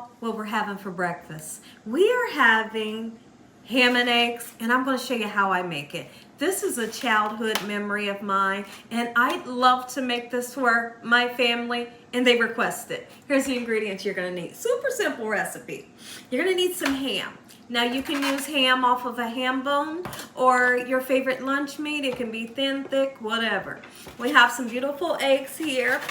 y'all what we're having for breakfast. We are having ham and eggs, and I'm going to show you how I make it. This is a childhood memory of mine, and I love to make this for my family, and they request it. Here's the ingredients you're going to need. Super simple recipe. You're going to need some ham. Now you can use ham off of a ham bone or your favorite lunch meat. It can be thin, thick, whatever. We have some beautiful eggs here.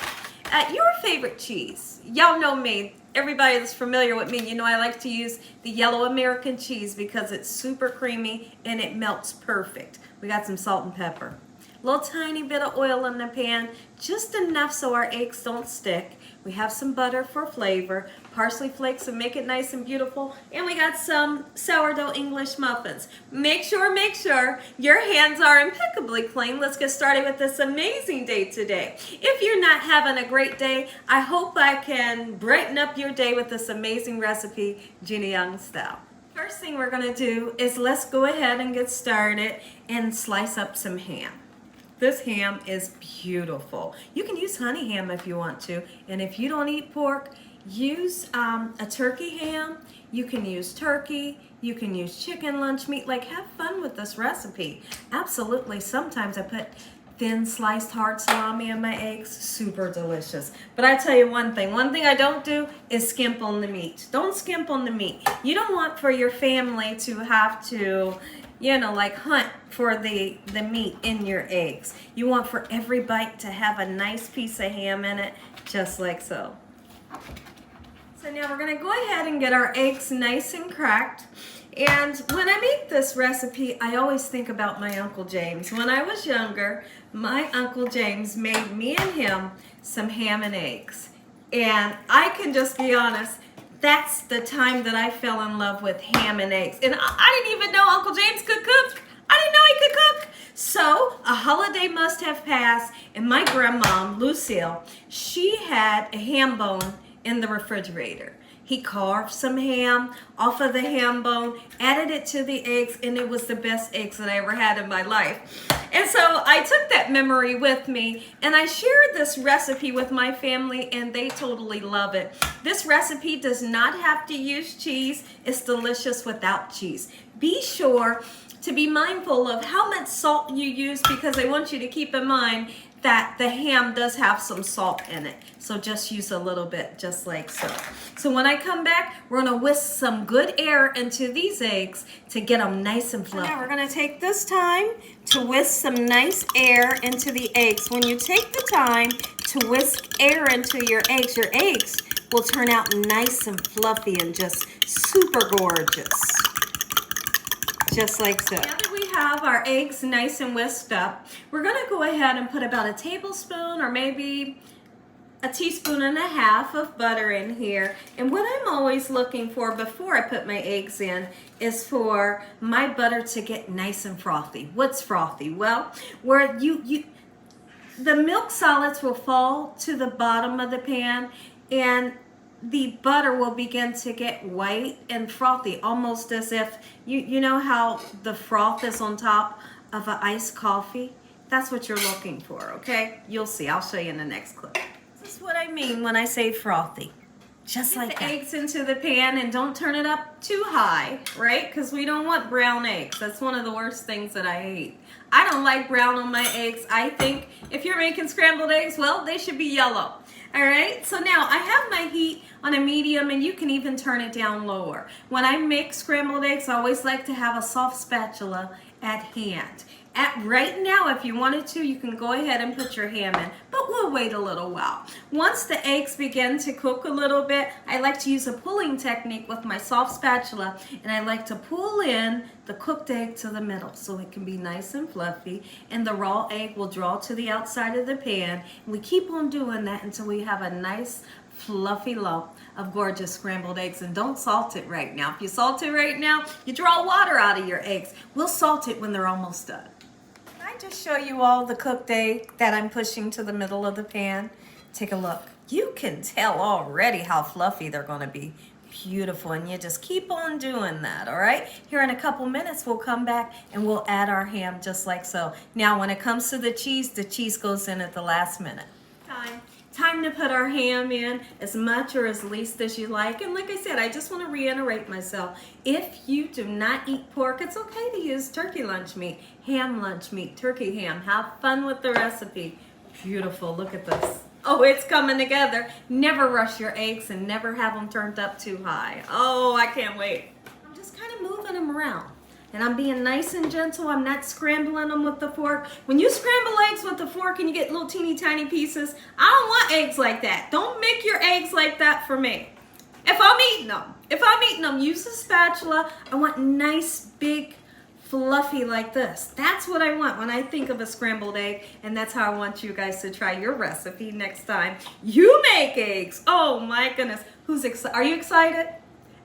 Your favorite cheese. Y'all know me. Everybody that's familiar with me, you know I like to use the yellow American cheese because it's super creamy and it melts perfect. We got some salt and pepper. A little tiny bit of oil in the pan, just enough so our eggs don't stick. We have some butter for flavor, parsley flakes to make it nice and beautiful, and we got some sourdough English muffins. Make sure your hands are impeccably clean. Let's get started with this amazing day today. If you're not having a great day, I hope I can brighten up your day with this amazing recipe, Gina Young style. First thing we're going to do is let's go ahead and get started and slice up some ham. This ham is beautiful. You can use honey ham if you want to, and if you don't eat pork, use a turkey ham. You can use turkey, you can use chicken lunch meat. Like, have fun with this recipe. Absolutely. Sometimes I put thin sliced hard salami in my eggs. Super delicious. But I tell you one thing I don't do is skimp on the meat. Don't skimp on the meat. You don't want for your family to have to, you know, like hunt for the meat in your eggs. You want for every bite to have a nice piece of ham in it, just like so. So now we're gonna go ahead and get our eggs nice and cracked. And when I make this recipe, I always think about my Uncle James. When I was younger, my Uncle James made me and him some ham and eggs. And I can just be honest, that's the time that I fell in love with ham and eggs. And I didn't even know Uncle James could cook. I didn't know he could cook. So a holiday must have passed, and my grandma, Lucille, she had a ham bone in the refrigerator. He carved some ham off of the ham bone, added it to the eggs, and it was the best eggs that I ever had in my life. And so I took that memory with me, and I shared this recipe with my family, and they totally love it. This recipe does not have to use cheese. It's delicious without cheese. Be sure to be mindful of how much salt you use, because I want you to keep in mind that the ham does have some salt in it. So just use a little bit, just like so. So when I come back, we're gonna whisk some good air into these eggs to get them nice and fluffy. Now we're gonna take this time to whisk some nice air into the eggs. When you take the time to whisk air into your eggs will turn out nice and fluffy and just super gorgeous. Just like so. Now that we have our eggs nice and whisked up, we're gonna go ahead and put about a tablespoon or maybe a teaspoon and a half of butter in here. And what I'm always looking for before I put my eggs in is for my butter to get nice and frothy. What's frothy? Well, where the milk solids will fall to the bottom of the pan, and the butter will begin to get white and frothy, almost as if, you know how the froth is on top of an iced coffee? That's what you're looking for, okay? You'll see. I'll show you in the next clip. This is what I mean when I say frothy. Just like that. Get the eggs into the pan and don't turn it up too high, right? Because we don't want brown eggs. That's one of the worst things that I hate. I don't like brown on my eggs. I think if you're making scrambled eggs, well, they should be yellow. All right, so now I have my heat on a medium, and you can even turn it down lower. When I make scrambled eggs, I always like to have a soft spatula at hand. Right now, if you wanted to, you can go ahead and put your ham in, but we'll wait a little while. Once the eggs begin to cook a little bit, I like to use a pulling technique with my soft spatula, and I like to pull in the cooked egg to the middle so it can be nice and fluffy, and the raw egg will draw to the outside of the pan. And we keep on doing that until we have a nice fluffy lump of gorgeous scrambled eggs. And don't salt it right now. If you salt it right now, you draw water out of your eggs. We'll salt it when they're almost done. I just show you all the cooked egg that I'm pushing to the middle of the pan. Take a look. You can tell already how fluffy they're going to be. Beautiful, and you just keep on doing that, all right? Here in a couple minutes, we'll come back and we'll add our ham just like so. Now, when it comes to the cheese goes in at the last minute. Time to put our ham in as much or as least as you like. And like I said, I just want to reiterate myself. If you do not eat pork, it's okay to use turkey lunch meat, ham lunch meat, turkey ham. Have fun with the recipe. Beautiful. Look at this. Oh, it's coming together. Never rush your eggs and never have them turned up too high. Oh, I can't wait. I'm just kind of moving them around. And I'm being nice and gentle. I'm not scrambling them with the fork. When you scramble eggs with the fork and you get little teeny tiny pieces, I don't want eggs like that. Don't make your eggs like that for me. If I'm eating them, use a spatula. I want nice, big, fluffy like this. That's what I want when I think of a scrambled egg, and that's how I want you guys to try your recipe next time you make eggs. Oh my goodness. Who's excited? Are you excited?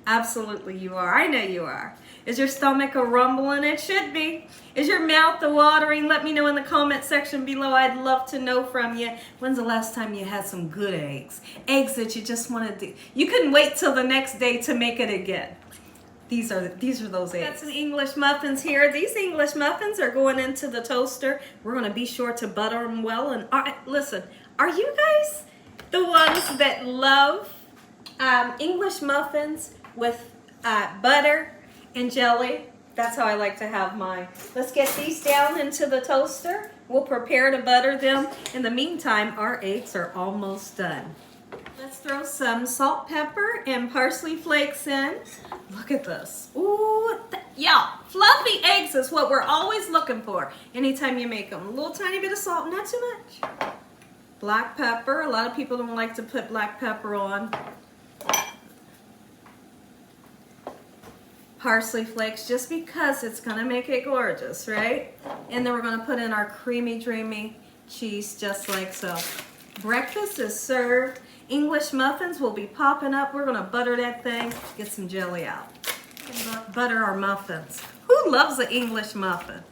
Absolutely you are. I know you are. Is your stomach a rumbling? It should be. Is your mouth a watering? Let me know in the comment section below. I'd love to know from you. When's the last time you had some good eggs? Eggs that you just wanted to, you couldn't wait till the next day to make it again. These are those eggs. Got some English muffins here. These English muffins are going into the toaster. We're going to be sure to butter them well. And listen, are you guys the ones that love English muffins with butter and jelly? That's how I like to have mine. Let's get these down into the toaster. We'll prepare to butter them. In the meantime, our eggs are almost done. Let's throw some salt, pepper, and parsley flakes in. Look at this. Ooh, yeah, fluffy eggs is what we're always looking for anytime you make them. A little tiny bit of salt, not too much. Black pepper. A lot of people don't like to put black pepper on. Parsley flakes, just because it's going to make it gorgeous, right? And then we're going to put in our creamy, dreamy cheese just like so. Breakfast is served. English muffins will be popping up. We're going to butter that thing, get some jelly out. Butter our muffins. Who loves an English muffin?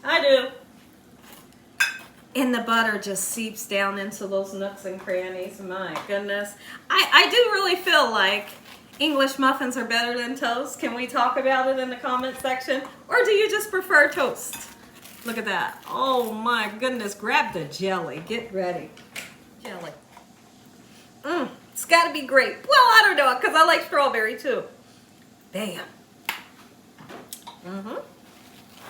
I do. And the butter just seeps down into those nooks and crannies. My goodness. I do really feel like English muffins are better than toast. Can we talk about it in the comment section? Or do you just prefer toast? Look at that. Oh my goodness. Grab the jelly. Get ready. Jelly. It's got to be grape. Well, I don't know, because I like strawberry too. Bam.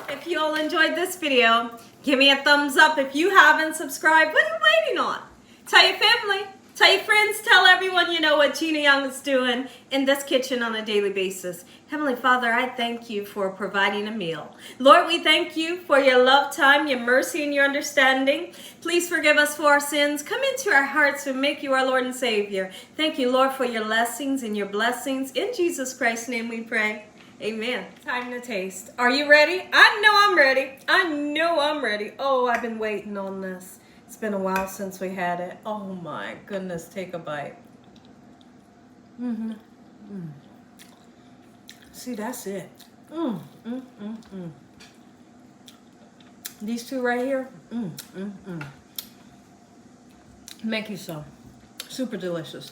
If you all enjoyed this video, give me a thumbs up. If you haven't subscribed, what are you waiting on? Tell your family. Tell your friends, tell everyone you know what Gina Young is doing in this kitchen on a daily basis. Heavenly Father, I thank you for providing a meal. Lord, we thank you for your love time, your mercy, and your understanding. Please forgive us for our sins. Come into our hearts and make you our Lord and Savior. Thank you, Lord, for your blessings and your blessings. In Jesus Christ's name we pray. Amen. Time to taste. Are you ready? I know I'm ready. I know I'm ready. Oh, I've been waiting on this. It's been a while since we had it. Oh my goodness, take a bite. See, that's it. These two right here, make you some. Super delicious.